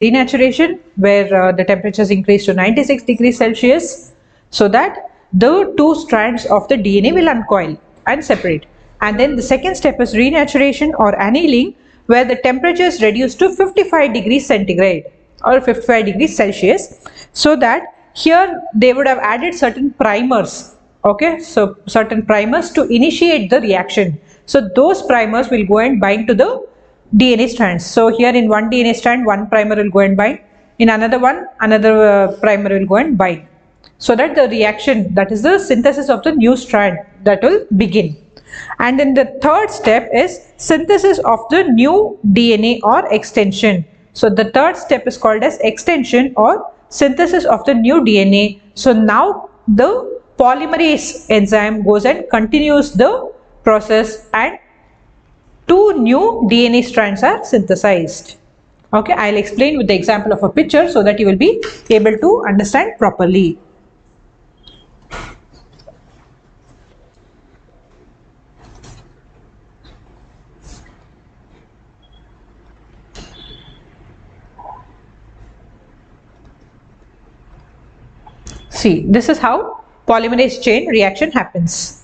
denaturation, where the temperature is increased to 96 degrees Celsius, so that the two strands of the DNA will uncoil and separate. And then the second step is renaturation or annealing, where the temperature is reduced to 55 degrees centigrade or 55 degrees Celsius, so that here they would have added certain primers. Okay, so certain primers to initiate the reaction. So those primers will go and bind to the DNA strands. So here in one DNA strand, one primer will go and bind. In another one, another primer will go and bind. So that the reaction, that is the synthesis of the new strand, that will begin. And then the third step is synthesis of the new DNA or extension. So the third step is called as extension or synthesis of the new DNA. So now the polymerase enzyme goes and continues the process and two new DNA strands are synthesized. Okay, I'll explain with the example of a picture so that you will be able to understand properly. See, this is how polymerase chain reaction happens.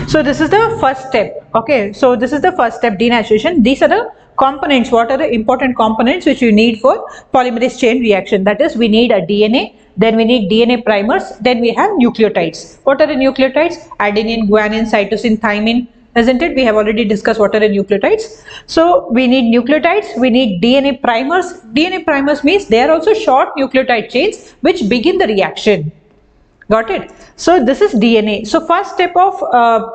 So this is the first step. Okay, so this is the first step, denaturation. These are the components. What are the important components which you need for polymerase chain reaction? That is, we need a DNA, then we need DNA primers, then we have nucleotides. What are the nucleotides? Adenine, guanine, cytosine, thymine. Isn't it? We have already discussed what are the nucleotides. So we need nucleotides, we need DNA primers. DNA primers means they are also short nucleotide chains which begin the reaction. Got it? So this is DNA. So first step of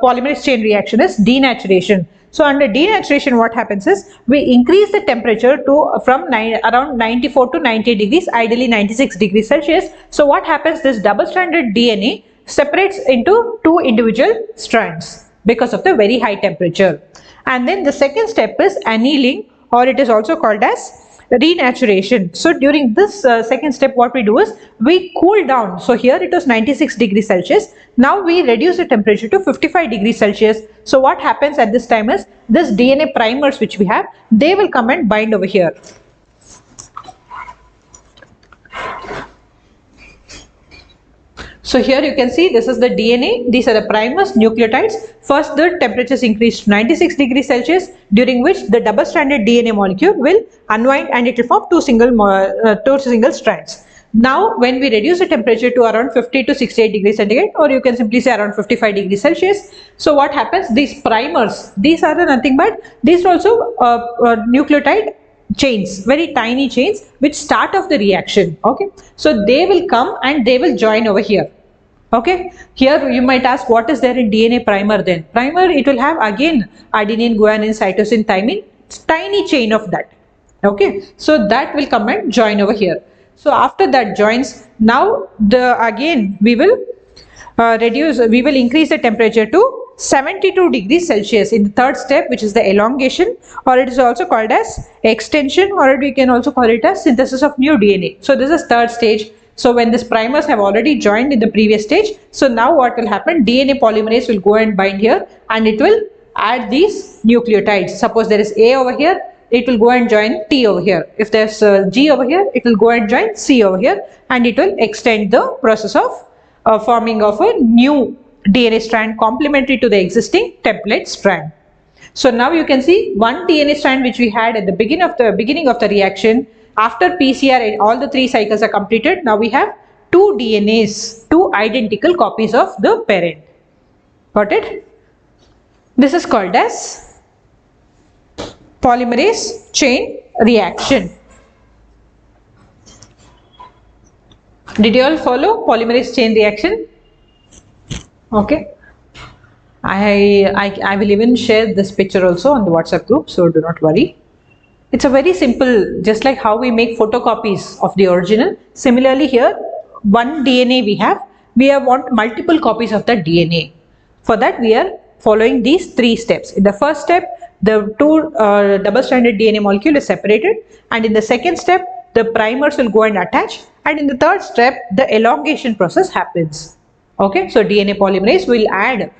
polymerase chain reaction is denaturation. So under denaturation, what happens is we increase the temperature to around 94 to 98 degrees, ideally 96 degrees Celsius. So what happens? This double-stranded DNA separates into two individual strands because of the very high temperature. And then the second step is annealing, or it is also called as renaturation. So during this second step, what we do is we cool down. So here it was 96 degrees Celsius. Now we reduce the temperature to 55 degrees Celsius. So what happens at this time is this DNA primers which we have, they will come and bind over here. So here you can see this is the DNA, these are the primers, nucleotides. First the temperature is increased to 96 degrees Celsius, during which the double-stranded DNA molecule will unwind and it will form two single strands. Now when we reduce the temperature to around 50 to 68 degrees centigrade, or you can simply say around 55 degrees Celsius, so what happens? These primers, these are nothing but, these are also nucleotide chains, very tiny chains which start off the reaction. Okay, so they will come and they will join over here. Okay, here you might ask, what is there in DNA primer then? Primer, it will have again adenine, guanine, cytosine, thymine, tiny chain of that. Okay, so that will come and join over here. So after that joins, now again we will increase the temperature to 72 degrees Celsius in the third step, which is the elongation, or it is also called as extension, or we can also call it as synthesis of new DNA. So this is third stage. So when these primers have already joined in the previous stage, so now what will happen? DNA polymerase will go and bind here and it will add these nucleotides. Suppose there is A over here, it will go and join T over here. If there's G over here, it will go and join C over here, and it will extend the process of forming of a new DNA strand complementary to the existing template strand. So now you can see one DNA strand which we had at the beginning of the reaction. After PCR, all the 3 cycles are completed. Now we have 2 DNAs, 2 identical copies of the parent. Got it? This is called as polymerase chain reaction. Did you all follow polymerase chain reaction? Okay. I will even share this picture also on the WhatsApp group, so do not worry. It's a very simple, just like how we make photocopies of the original. Similarly here, one DNA we want multiple copies of the DNA. For that we are following these 3 steps. In the first step, the 2 double-stranded DNA molecule is separated, and in the second step, the primers will go and attach, and in the third step, the elongation process happens. Okay, so DNA polymerase will add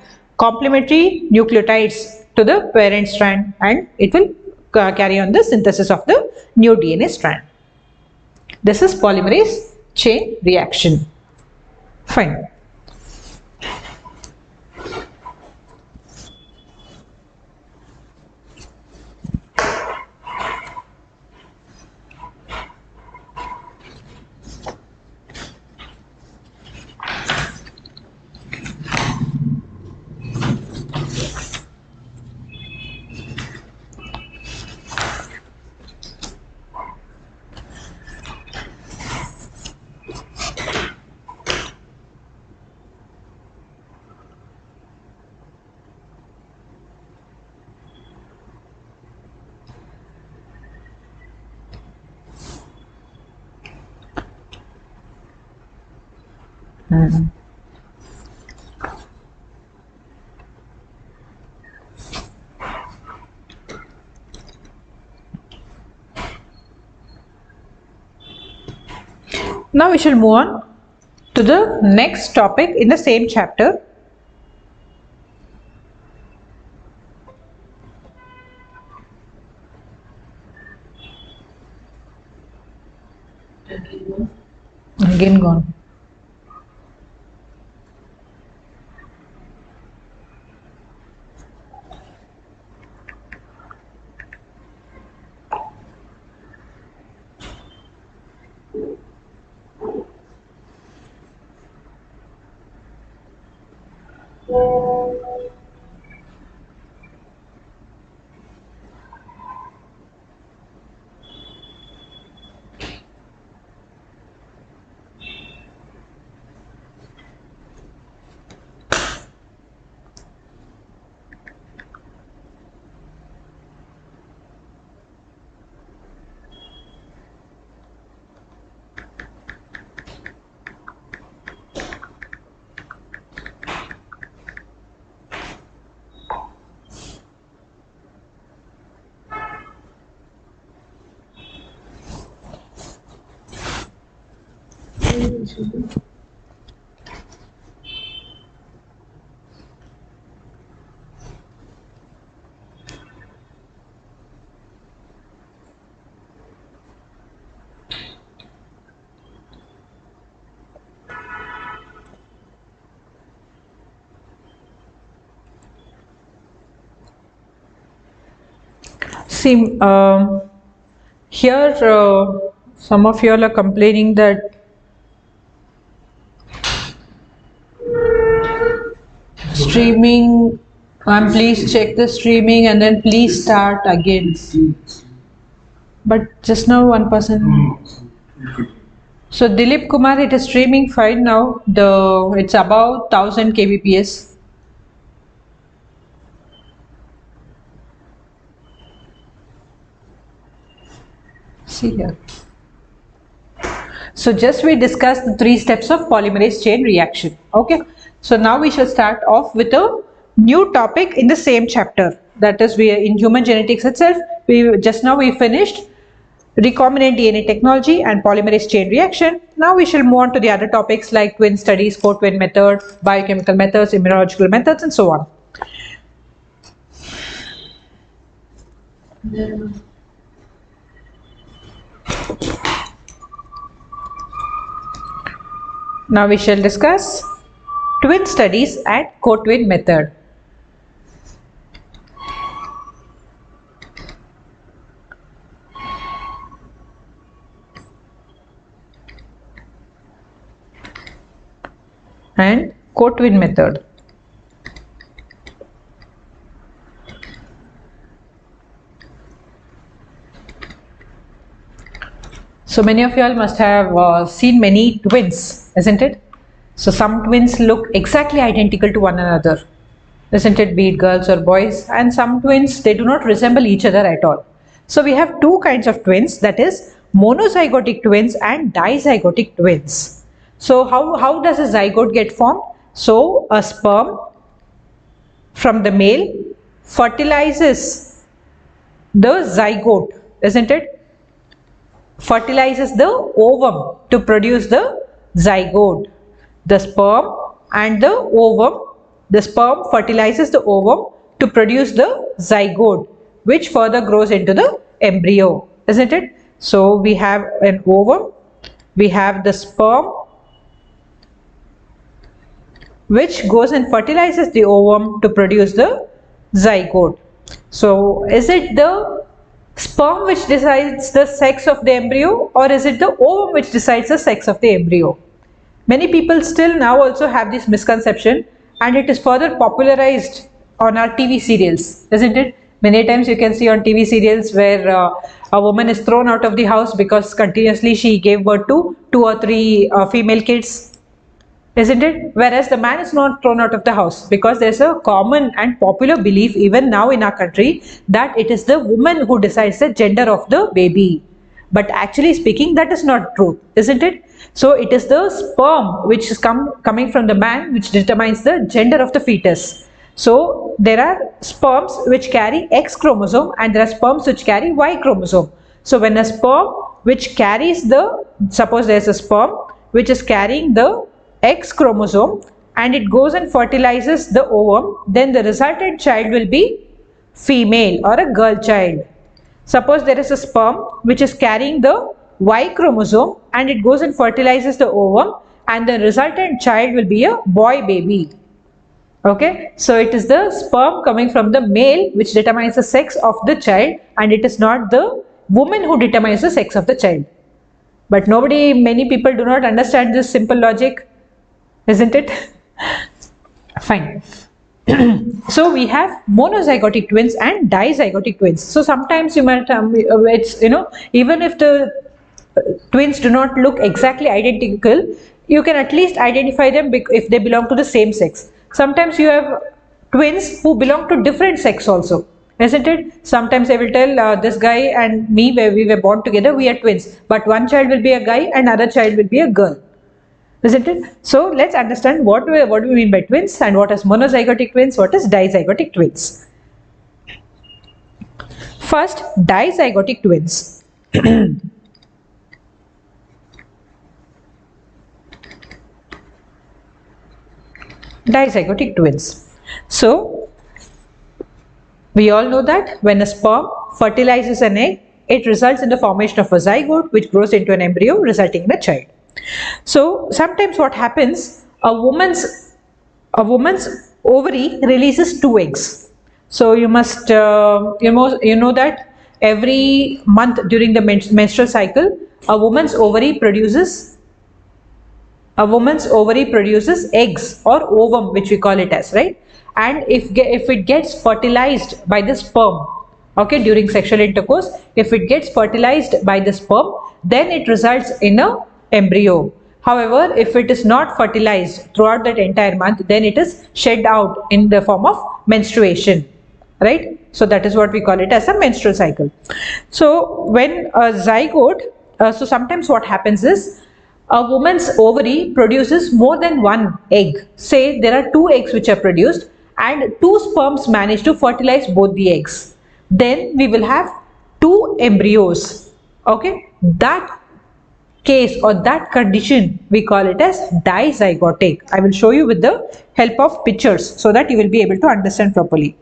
complementary nucleotides to the parent strand, and it will carry on the synthesis of the new DNA strand. This is polymerase chain reaction. Fine. Now we shall move on to the next topic in the same chapter. Again gone. See, here some of you all are complaining that streaming, and please check the streaming and then please start again. But just now one person. So Dilip Kumar, it is streaming fine now. It's about 1000 kbps. See here. So just we discussed the 3 steps of polymerase chain reaction. Okay. So now we shall start off with a new topic in the same chapter. That is, we are in human genetics itself. Just now we finished recombinant DNA technology and polymerase chain reaction. Now we shall move on to the other topics like twin studies, co-twin method, biochemical methods, immunological methods, and so on. Now we shall discuss twin studies and co-twin method. And co-twin method. So many of you all must have seen many twins, isn't it? So some twins look exactly identical to one another, isn't it, be it girls or boys, and some twins, they do not resemble each other at all. So we have 2 kinds of twins, that is monozygotic twins and dizygotic twins. So how does a zygote get formed? So a sperm from the male fertilizes the zygote, isn't it? Fertilizes the ovum to produce the zygote. The sperm and the ovum the sperm fertilizes the ovum to produce the zygote, which further grows into the embryo, isn't it? So we have an ovum, we have the sperm, which goes and fertilizes the ovum to produce the zygote. So is it the sperm which decides the sex of the embryo, or is it the ovum which decides the sex of the embryo? Many people still now also have this misconception, and it is further popularized on our TV serials, isn't it? Many times you can see on TV serials where a woman is thrown out of the house because continuously she gave birth to 2 or 3 female kids, isn't it? Whereas the man is not thrown out of the house, because there's a common and popular belief even now in our country that it is the woman who decides the gender of the baby. But actually speaking, that is not true, isn't it? So it is the sperm which is coming from the man which determines the gender of the fetus. So there are sperms which carry X chromosome and there are sperms which carry Y chromosome. So when a sperm which carries suppose there is a sperm which is carrying the X chromosome and it goes and fertilizes the ovum, then the resultant child will be female or a girl child. Suppose there is a sperm which is carrying the Y chromosome and it goes and fertilizes the ovum, and the resultant child will be a boy baby. Okay, so it is the sperm coming from the male which determines the sex of the child, and it is not the woman who determines the sex of the child. But many people do not understand this simple logic, isn't it? Fine. So we have monozygotic twins and dizygotic twins. So sometimes you might it's, even if the twins do not look exactly identical, you can at least identify them if they belong to the same sex. Sometimes you have twins who belong to different sex also, isn't it? Sometimes I will tell this guy and me, where we were born together, we are twins, but one child will be a guy and other child will be a girl, isn't it? So let's understand what do we mean by twins, and what is monozygotic twins, what is dizygotic twins. First, dizygotic twins. Dizygotic twins. So we all know that when a sperm fertilizes an egg, it results in the formation of a zygote which grows into an embryo resulting in a child. So sometimes what happens, a woman's ovary releases 2 eggs. So you must you know that every month during the menstrual cycle, a woman's ovary produces eggs or ovum, which we call it as, right? And if it gets fertilized by the sperm, okay, during sexual intercourse, if it gets fertilized by the sperm, then it results in a embryo. However, if it is not fertilized throughout that entire month, then it is shed out in the form of menstruation, right? So that is what we call it as a menstrual cycle. So when a zygote, so sometimes what happens is, a woman's ovary produces more than 1 egg. Say there are 2 eggs which are produced and 2 sperms manage to fertilize both the eggs. Then we will have 2 embryos. Okay, that case or that condition we call it as dizygotic. I will show you with the help of pictures so that you will be able to understand properly.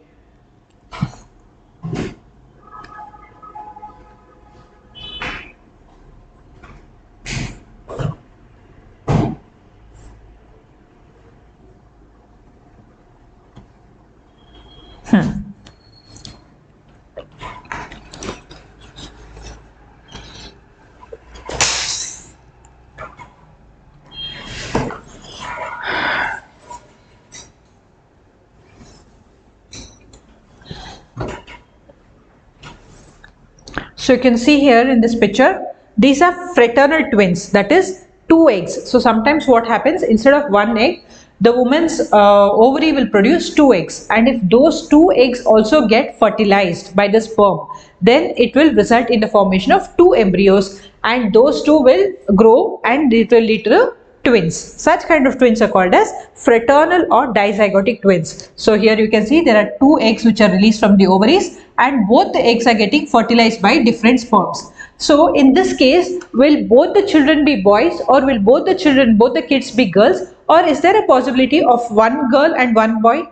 So you can see here in this picture, these are fraternal twins, that is 2 eggs. So sometimes what happens, instead of 1 egg, the woman's ovary will produce 2 eggs, and if those 2 eggs also get fertilized by the sperm, then it will result in the formation of 2 embryos, and those 2 will grow and it will lead to twins. Such kind of twins are called as fraternal or dizygotic twins. So here you can see there are 2 eggs which are released from the ovaries, and both the eggs are getting fertilized by different sperms. So in this case, will both the children be boys, or will both the kids be girls, or is there a possibility of one girl and one boy?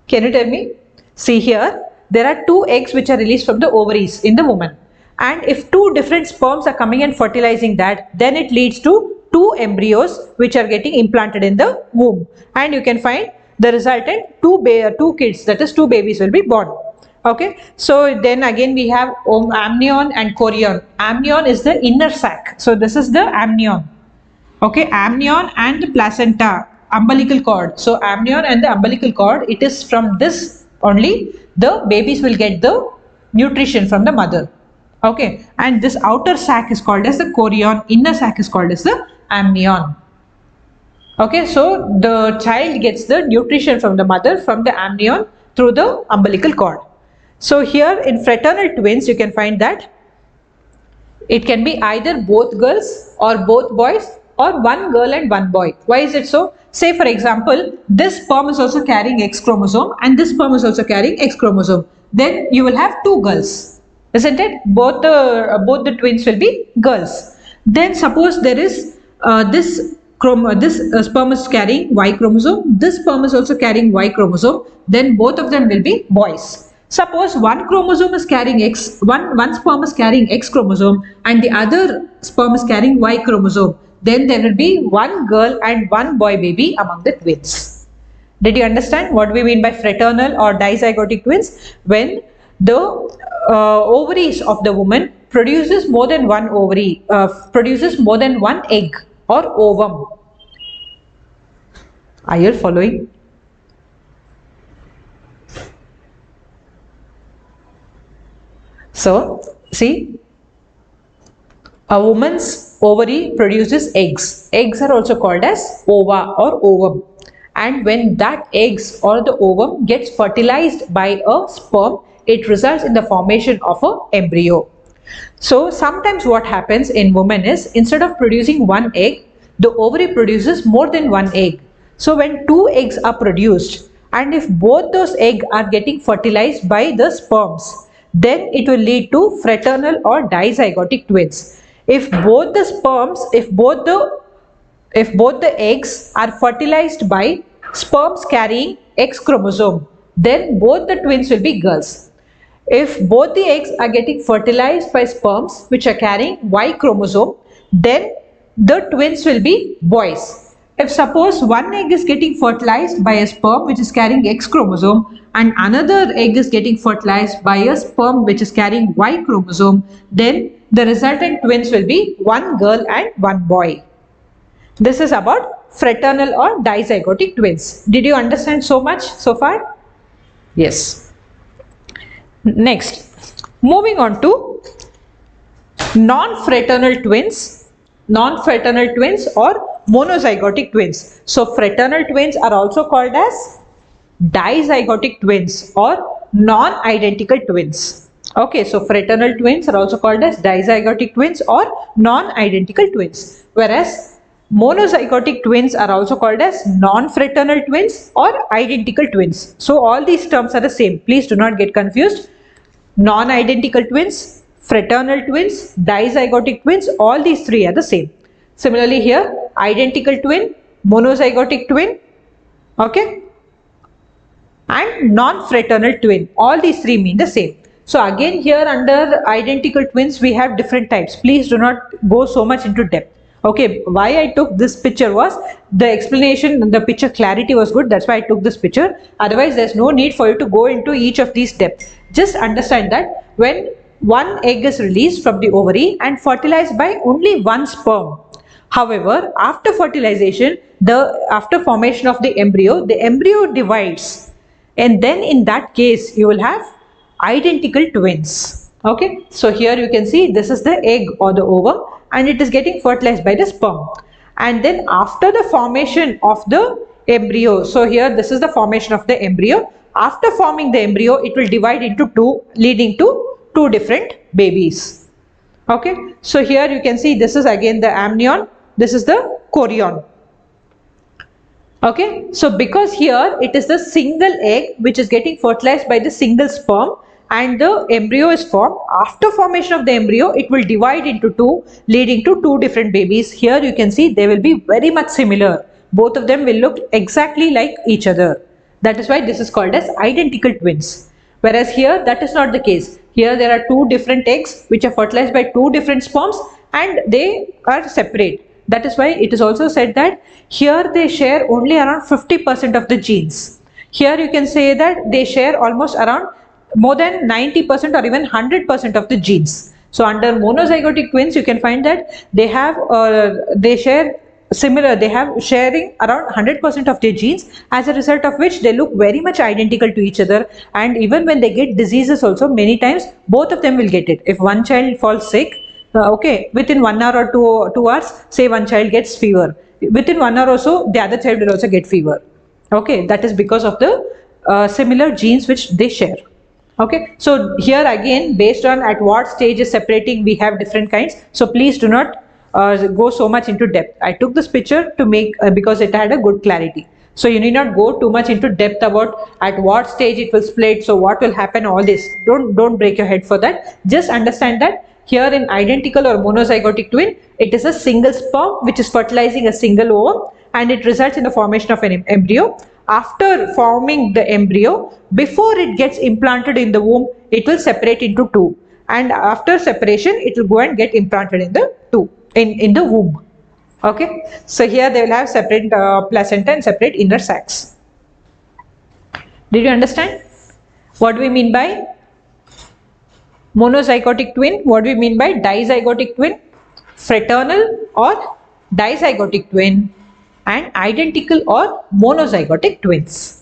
Can you tell me? See here, there are two eggs which are released from the ovaries in the woman. And if two different sperms are coming and fertilizing that, then it leads to two embryos which are getting implanted in the womb. And you can find the resultant two kids, that is two babies will be born. Okay, so then again we have amnion and chorion. Amnion is the inner sac. So this is the amnion. Okay, amnion and the placenta, umbilical cord. So amnion and the umbilical cord, it is from this only the babies will get the nutrition from the mother. Okay, and this outer sac is called as the chorion, inner sac is called as the amnion. Okay, so the child gets the nutrition from the mother from the amnion through the umbilical cord. So here in fraternal twins, you can find that it can be either both girls or both boys, or one girl and one boy. Why is it so? Say for example, this sperm is also carrying X chromosome and this sperm is also carrying X chromosome. Then you will have two girls, isn't it? Both the twins will be girls. Then suppose there is this sperm is carrying Y chromosome, this sperm is also carrying Y chromosome, then both of them will be boys. Suppose one chromosome is carrying X, one sperm is carrying X chromosome and the other sperm is carrying Y chromosome, then there will be one girl and one boy baby among the twins. Did you understand what we mean by fraternal or dizygotic twins? When the ovaries of the woman produces more than one ovary, produces more than one egg or ovum. Are you following? So, see, a woman's ovary produces eggs. Eggs are also called as ova or ovum. And when that eggs or the ovum gets fertilized by a sperm, it results in the formation of an embryo. So, sometimes what happens in women is, instead of producing one egg, the ovary produces more than one egg. So, when two eggs are produced, and if both those eggs are getting fertilized by the sperms, then it will lead to fraternal or dizygotic twins. If both the sperms, if both the eggs are fertilized by sperms carrying X chromosome, then both the twins will be girls. If both the eggs are getting fertilized by sperms which are carrying Y chromosome, then the twins will be boys. If suppose one egg is getting fertilized by a sperm which is carrying X chromosome and another egg is getting fertilized by a sperm which is carrying Y chromosome, then the resultant twins will be one girl and one boy. This is about fraternal or dizygotic twins. Did you understand so much so far? Yes. Next, moving on to non-fraternal twins or monozygotic twins. So fraternal twins are also called as dizygotic twins or non-identical twins. Okay, so fraternal twins are also called as dizygotic twins or non-identical twins, whereas monozygotic twins are also called as non-fraternal twins or identical twins. So all these terms are the same. Please do not get confused. Non-identical twins, fraternal twins, dizygotic twins, all these three are the same. Similarly here, identical twin, monozygotic twin, okay, and non-fraternal twin, all these three mean the same. So again here under identical twins we have different types. Please do not go so much into depth. Okay, why I took this picture was the explanation, the picture clarity was good, that's why I took this picture. Otherwise there's no need for you to go into each of these depths. Just understand that when one egg is released from the ovary and fertilized by only one sperm. However, after fertilization, after formation of the embryo divides, and then in that case you will have identical twins. Okay, so here you can see this is the egg or the ovum and it is getting fertilized by the sperm. And then after the formation of the embryo, so here this is the formation of the embryo. After forming the embryo, it will divide into two, leading to two different babies. Okay, so here you can see this is again the amnion, this is the chorion. Okay, so because here it is the single egg which is getting fertilized by the single sperm, and the embryo is formed. After formation of the embryo, it will divide into two, leading to two different babies. Here you can see they will be very much similar. Both of them will look exactly like each other. That is why this is called as identical twins. Whereas here that is not the case. Here there are two different eggs which are fertilized by two different sperms and they are separate. That is why it is also said that here they share only around 50% of the genes. Here you can say that they share almost around more than 90% or even 100% of the genes. So under monozygotic twins you can find that they share similar, they have sharing around 100% of their genes, as a result of which they look very much identical to each other, and even when they get diseases also, many times both of them will get it. If one child falls sick, okay, within 1 hour or 2 hours, say one child gets fever, within 1 hour or so the other child will also get fever. Okay, that is because of the similar genes which they share. Okay, so here again, based on at what stage is separating, we have different kinds. So please do not go so much into depth. I took this picture to make because it had a good clarity. So you need not go too much into depth about at what stage it will split. So what will happen? All this. Don't break your head for that. Just understand that here in identical or monozygotic twin, it is a single sperm which is fertilizing a single ovum, and it results in the formation of an embryo. After forming the embryo, before it gets implanted in the womb, it will separate into two, and after separation it will go and get implanted in the in the womb. Okay, so here they will have separate placenta and separate inner sacs. Did you understand what do we mean by monozygotic twin? What do we mean by dizygotic twin? Fraternal or dizygotic twin, and identical or monozygotic twins.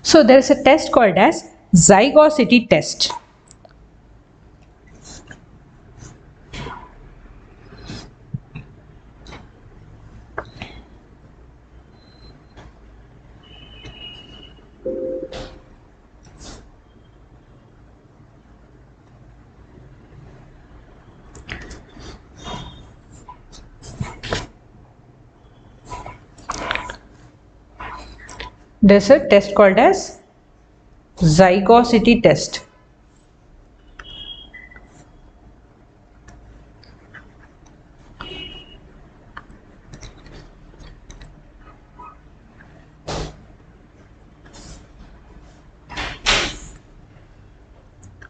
So there is a test called as zygosity test. There is a test called as zygosity test.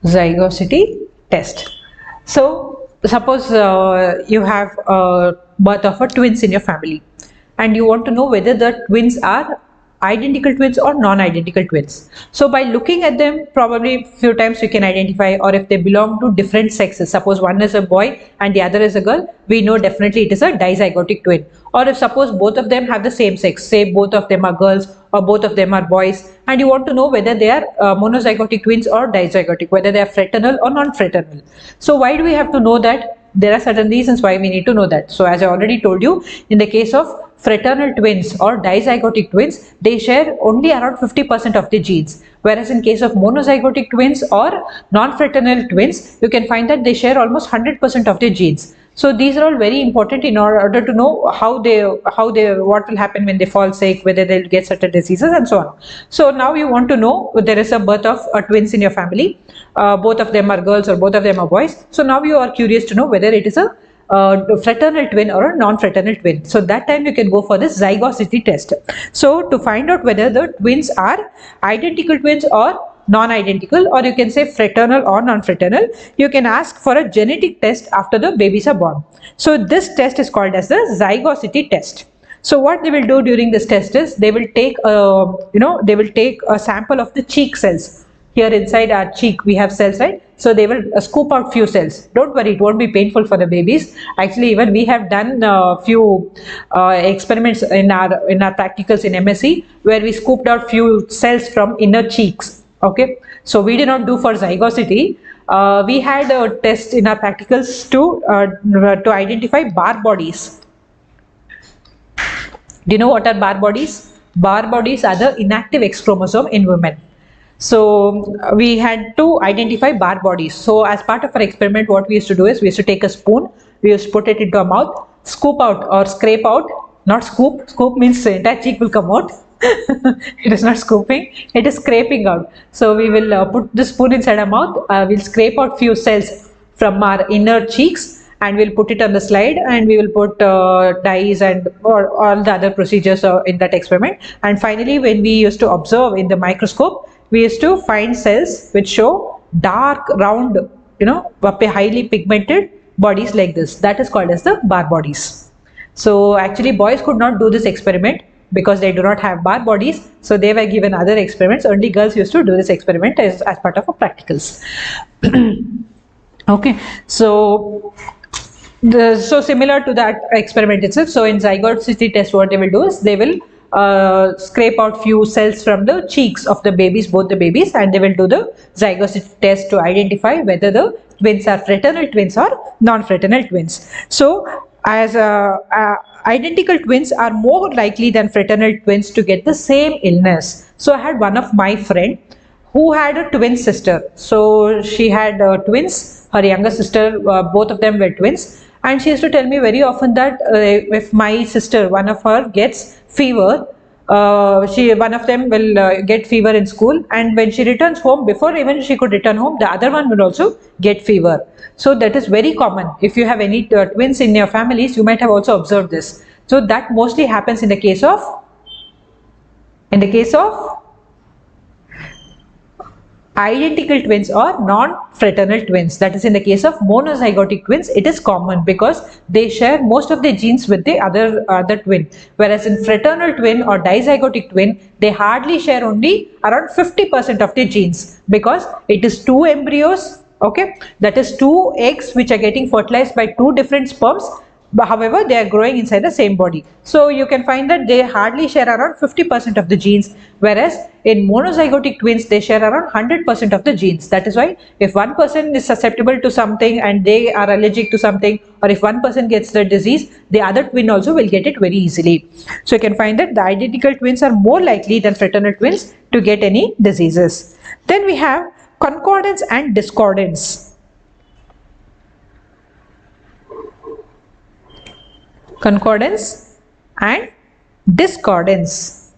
Zygosity test. So suppose you have birth of a twins in your family, and you want to know whether the twins are identical twins or non-identical twins. So by looking at them, probably few times you can identify, or if they belong to different sexes, suppose one is a boy and the other is a girl, we know definitely it is a dizygotic twin. Or if suppose both of them have the same sex, say both of them are girls or both of them are boys, and you want to know whether they are monozygotic twins or dizygotic, whether they are fraternal or non-fraternal. So why do we have to know that? There are certain reasons why we need to know that. So as I already told you, in the case of fraternal twins or dizygotic twins, they share only around 50% of the genes, whereas in case of monozygotic twins or non-fraternal twins, you can find that they share almost 100% of their genes. So these are all very important in order to know what will happen when they fall sick, whether they'll get certain diseases and so on. So now you want to know there is a birth of twins in your family, both of them are girls or both of them are boys. So now you are curious to know whether it is a fraternal twin or a non-fraternal twin. So that time you can go for this zygosity test. So to find out whether the twins are identical twins or non-identical, or you can say fraternal or non-fraternal, you can ask for a genetic test after the babies are born. So this test is called as the zygosity test. So what they will do during this test is they will take a sample of the cheek cells. Here inside our cheek we have cells, right? So they will scoop out few cells. Don't worry, it won't be painful for the babies. Actually, even we have done few experiments in our practicals in MSc where we scooped out few cells from inner cheeks. Okay, so we did not do for zygosity. we had a test in our practicals to identify bar bodies. Do you know what are bar bodies? Bar bodies are the inactive X chromosome in women. So we had to identify bar bodies. So as part of our experiment, what we used to do is we used to take a spoon, we used to put it into our mouth, scoop out or scrape out, not scoop, scoop means the entire cheek will come out. It is not scooping, it is scraping out. So we will put the spoon inside our mouth, we'll scrape out few cells from our inner cheeks, and we'll put it on the slide, and we will put dyes and all the other procedures in that experiment. And finally, when we used to observe in the microscope, we used to find cells which show dark, round, highly pigmented bodies like this. That is called as the bar bodies. So actually boys could not do this experiment because they do not have bar bodies. So they were given other experiments. Only girls used to do this experiment as part of our practicals. Okay, so similar to that experiment itself. So in zygosity test, what they will do is they will scrape out few cells from the cheeks of the babies, both the babies, and they will do the zygosity test to identify whether the twins are fraternal twins or non-fraternal twins. So as identical twins are more likely than fraternal twins to get the same illness. So I had one of my friend who had a twin sister. So she had twins, her younger sister, both of them were twins. And she used to tell me very often that if my sister, one of her gets fever, one of them will get fever in school, and when she returns home, before even she could return home, the other one will also get fever. So that is very common. If you have any twins in your families, you might have also observed this. So that mostly happens in the case of identical twins or non-fraternal twins. That is, in the case of monozygotic twins, it is common because they share most of their genes with the other twin. Whereas in fraternal twin or dizygotic twin, they hardly share only around 50% of their genes, because it is two embryos, okay, that is two eggs which are getting fertilized by two different sperms. But however, they are growing inside the same body. So you can find that they hardly share around 50% of the genes, whereas in monozygotic twins, they share around 100% of the genes. That is why if one person is susceptible to something and they are allergic to something, or if one person gets the disease, the other twin also will get it very easily. So you can find that the identical twins are more likely than fraternal twins to get any diseases. Then we have concordance and discordance. Concordance and discordance.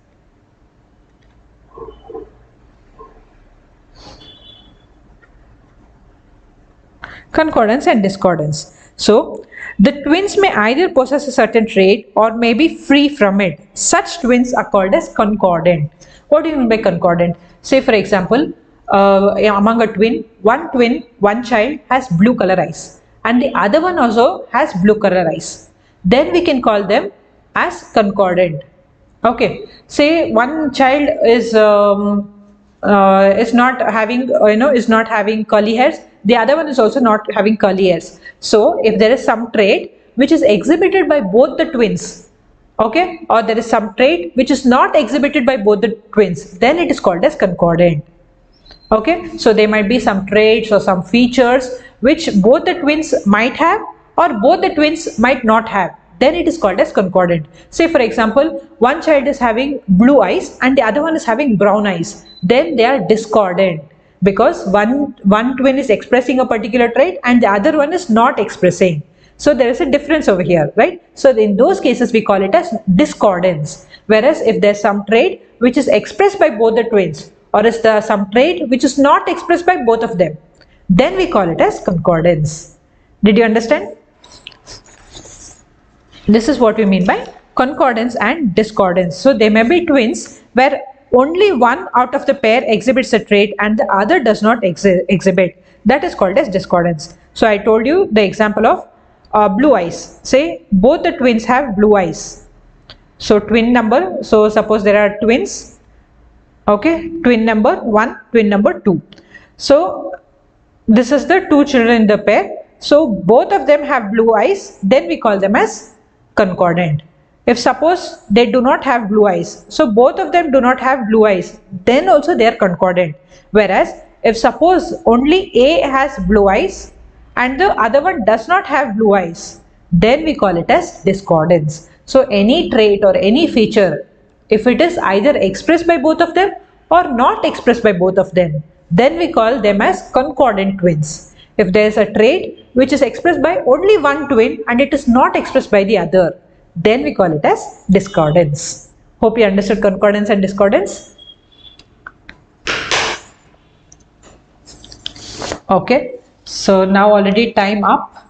Concordance and discordance. So, the twins may either possess a certain trait or may be free from it. Such twins are called as concordant. What do you mean by concordant? Say for example, among a twin, one child has blue color eyes and the other one also has blue color eyes. Then we can call them as concordant. Okay, say one child is not having curly hairs, the other one is also not having curly hairs. So if there is some trait which is exhibited by both the twins, okay, or there is some trait which is not exhibited by both the twins, then it is called as concordant. Okay, so there might be some traits or some features which both the twins might have or both the twins might not have, then it is called as concordant. Say for example, one child is having blue eyes and the other one is having brown eyes, then they are discordant, because one twin is expressing a particular trait and the other one is not expressing. So there is a difference over here, right? So in those cases we call it as discordance. Whereas if there is some trait which is expressed by both the twins, or is there some trait which is not expressed by both of them, then we call it as concordance. Did you understand? This is what we mean by concordance and discordance. So there may be twins where only one out of the pair exhibits a trait and the other does not exhibit. That is called as discordance. So I told you the example of blue eyes. Say both the twins have blue eyes. So twin number, so suppose there are twins, okay, twin number 1, twin number 2. So this is the two children in the pair. So both of them have blue eyes, then we call them as concordant. If suppose they do not have blue eyes, so both of them do not have blue eyes, then also they are concordant. Whereas if suppose only A has blue eyes and the other one does not have blue eyes, then we call it as discordance. So any trait or any feature, if it is either expressed by both of them or not expressed by both of them, then we call them as concordant twins. If there is a trait which is expressed by only one twin and it is not expressed by the other, then we call it as discordance. Hope you understood concordance and discordance. Okay, so now already time up.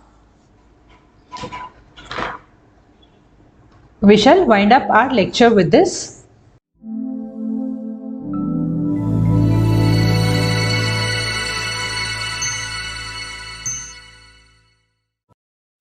We shall wind up our lecture with this.